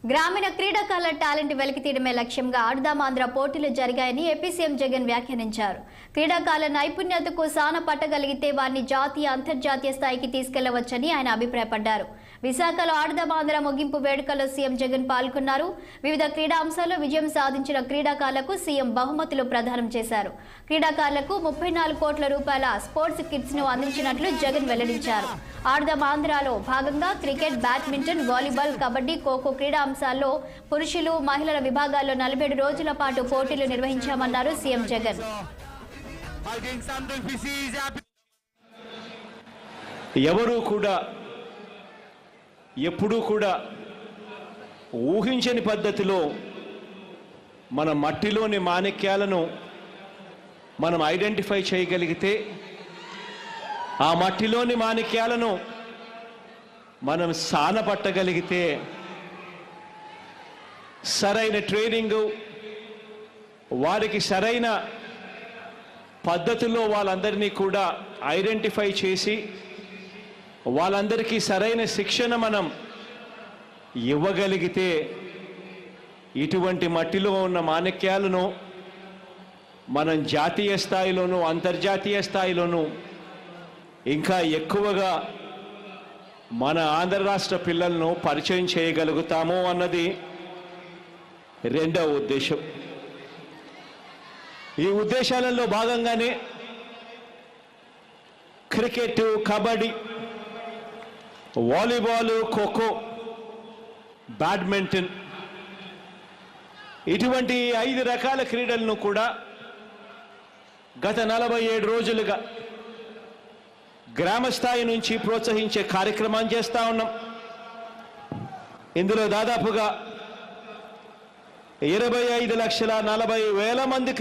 గ్రామీణ క్రీడాకారుల టాలెంట్ వెలికితీయడమే లక్ష్యంగా ఆడుదామాంధ్ర పోటీలు జరిగాయని ఏపీ సీఎం జగన్ వ్యాఖ్యానించారు. క్రీడాకారుల నైపుణ్యతకు సాన పట్టగలిగితే వారిని జాతీయ అంతర్జాతీయ స్థాయికి తీసుకెళ్లవచ్చని ఆయన అభిప్రాయపడ్డారు. విశాఖలో ఆడుదామాంధ్ర ముగింపు వేడుకల్లో సీఎం జగన్ పాల్గొన్నారు. వివిధ క్రీడా అంశాల్లో విజయం సాధించిన క్రీడాకారులకు సీఎం బహుమతులు ప్రదానం చేశారు. క్రీడాకారులకు 34 కోట్ల రూపాయల స్పోర్ట్స్ కిట్స్ ను అందించినట్లు జగన్ వెల్లడించారు. ఆడుదామాంధ్రలో భాగంగా cricket, badminton, volleyball, kabaddi, kho kho క్రీడా అంశాల్లో పురుషులు, మహిళల విభాగాల్లో 47 రోజుల పాటు పోటీలు నిర్వహించామన్నారు సీఎం జగన్. ఎవరు కూడా ఎప్పుడూ కూడా ఊహించని పద్ధతిలో మన మట్టిలోని మాణిక్యాలను మనం ఐడెంటిఫై చేయగలిగితే, ఆ మట్టిలోని మాణిక్యాలను మనం సానపట్టగలిగితే, సరైన ట్రైనింగు, వారికి సరైన పద్ధతిలో వాళ్ళందరినీ కూడా ఐడెంటిఫై చేసి వాళ్ళందరికీ సరైన శిక్షణ మనం ఇవ్వగలిగితే, ఇటువంటి మట్టిలో ఉన్న మాణిక్యాలను మనం జాతీయ స్థాయిలోనూ అంతర్జాతీయ స్థాయిలోనూ ఇంకా ఎక్కువగా మన ఆంధ్ర రాష్ట్ర పిల్లలను పరిచయం చేయగలుగుతాము అన్నది రెండవ ఉద్దేశం. ఈ ఉద్దేశాలలో భాగంగానే cricket, kabaddi, volleyball, kho kho, badminton ఇటువంటి 5 రకాల క్రీడలను కూడా గత 47 రోజులుగా గ్రామ స్థాయి నుంచి ప్రోత్సహించే కార్యక్రమాన్ని చేస్తూ ఉన్నాం. ఇందులో దాదాపుగా 25,40,000 మంది